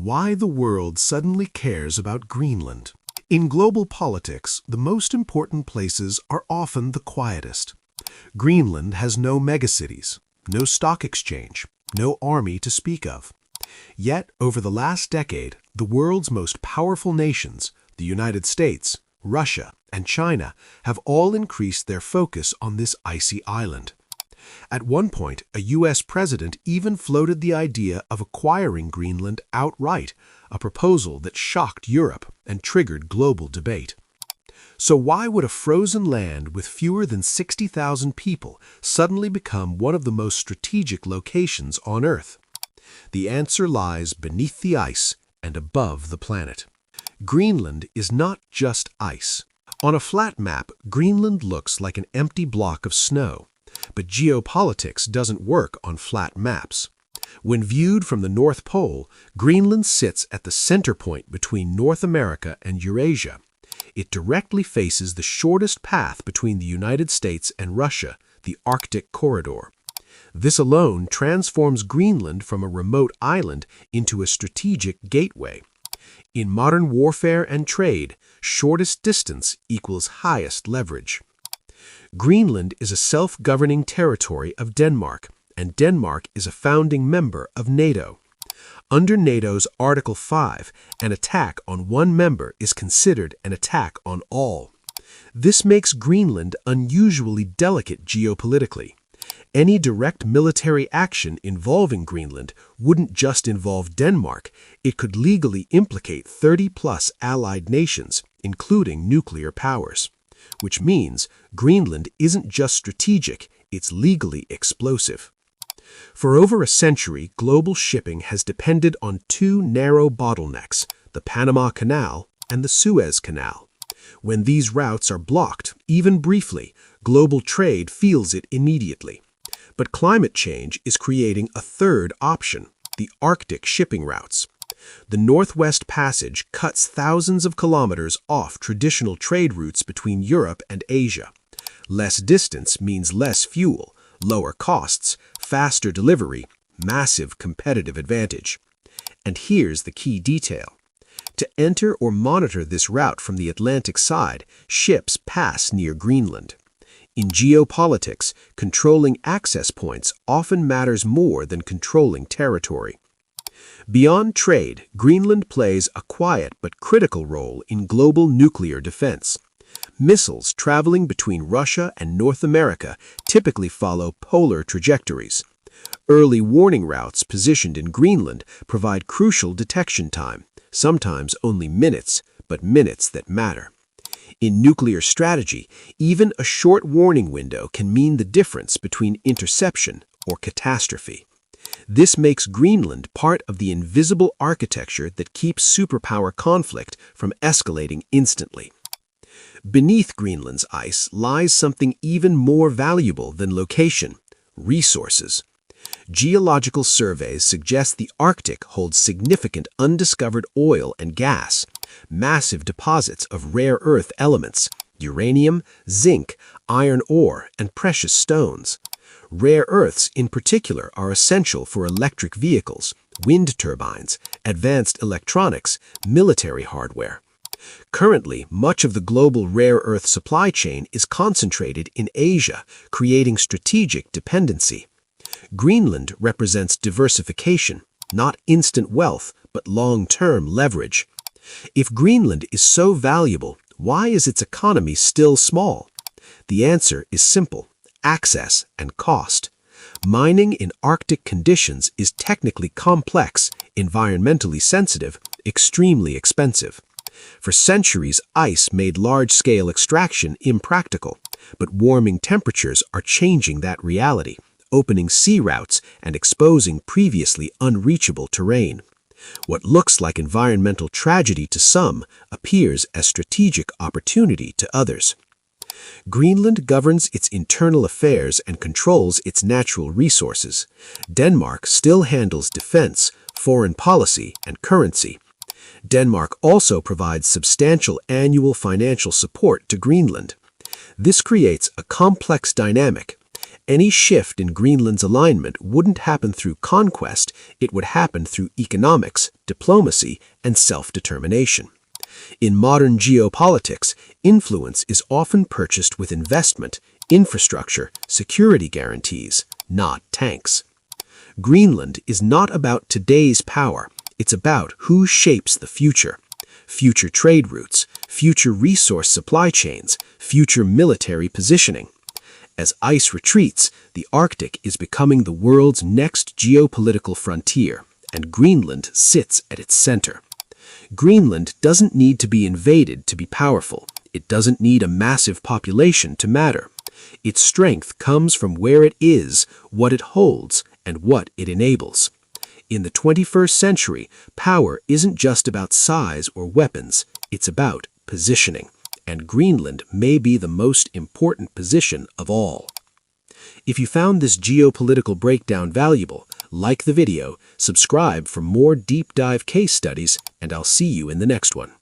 Why the world suddenly cares about Greenland. In global politics, the most important places are often the quietest. Greenland has no megacities, no stock exchange, no army to speak of. Yet, over the last decade, the world's most powerful nations, the United States, Russia, and China, have all increased their focus on this icy island. At one point, a U.S. president even floated the idea of acquiring Greenland outright, a proposal that shocked Europe and triggered global debate. So why would a frozen land with fewer than 60,000 people suddenly become one of the most strategic locations on Earth? The answer lies beneath the ice and above the planet. Greenland is not just ice. On a flat map, Greenland looks like an empty block of snow. But geopolitics doesn't work on flat maps. When viewed from the North Pole, Greenland sits at the center point between North America and Eurasia. It directly faces the shortest path between the United States and Russia, the Arctic corridor. This alone transforms Greenland from a remote island into a strategic gateway. In modern warfare and trade, shortest distance equals highest leverage. Greenland is a self-governing territory of Denmark, and Denmark is a founding member of NATO. Under NATO's Article 5, an attack on one member is considered an attack on all. This makes Greenland unusually delicate geopolitically. Any direct military action involving Greenland wouldn't just involve Denmark, it could legally implicate 30-plus allied nations, including nuclear powers. Which means Greenland isn't just strategic, it's legally explosive. For over a century, global shipping has depended on two narrow bottlenecks, the Panama Canal and the Suez Canal. When these routes are blocked, even briefly, global trade feels it immediately. But climate change is creating a third option, the Arctic shipping routes. The Northwest Passage cuts thousands of kilometers off traditional trade routes between Europe and Asia. Less distance means less fuel, lower costs, faster delivery, massive competitive advantage. And here's the key detail. To enter or monitor this route from the Atlantic side, ships pass near Greenland. In geopolitics, controlling access points often matters more than controlling territory. Beyond trade, Greenland plays a quiet but critical role in global nuclear defense. Missiles traveling between Russia and North America typically follow polar trajectories. Early warning routes positioned in Greenland provide crucial detection time, sometimes only minutes, but minutes that matter. In nuclear strategy, even a short warning window can mean the difference between interception or catastrophe. This makes Greenland part of the invisible architecture that keeps superpower conflict from escalating instantly. Beneath Greenland's ice lies something even more valuable than location: resources. Geological surveys suggest the Arctic holds significant undiscovered oil and gas, massive deposits of rare earth elements, uranium, zinc, iron ore, and precious stones. Rare earths in particular are essential for electric vehicles, wind turbines, advanced electronics, military hardware. Currently, much of the global rare earth supply chain is concentrated in Asia, creating strategic dependency. Greenland represents diversification, not instant wealth, but long-term leverage. If Greenland is so valuable, why is its economy still small? The answer is simple: access and cost. Mining in Arctic conditions is technically complex, environmentally sensitive, extremely expensive. For centuries, ice made large-scale extraction impractical, but warming temperatures are changing that reality, opening sea routes and exposing previously unreachable terrain. What looks like environmental tragedy to some appears as strategic opportunity to others. Greenland governs its internal affairs and controls its natural resources. Denmark still handles defense, foreign policy, and currency. Denmark also provides substantial annual financial support to Greenland. This creates a complex dynamic. Any shift in Greenland's alignment wouldn't happen through conquest, it would happen through economics, diplomacy, and self-determination. In modern geopolitics, influence is often purchased with investment, infrastructure, security guarantees, not tanks. Greenland is not about today's power, it's about who shapes the future. Future trade routes, future resource supply chains, future military positioning. As ice retreats, the Arctic is becoming the world's next geopolitical frontier, and Greenland sits at its center. Greenland doesn't need to be invaded to be powerful. It doesn't need a massive population to matter. Its strength comes from where it is, what it holds, and what it enables. In the 21st century, power isn't just about size or weapons, it's about positioning. And Greenland may be the most important position of all. If you found this geopolitical breakdown valuable, like the video, subscribe for more deep dive case studies, and I'll see you in the next one.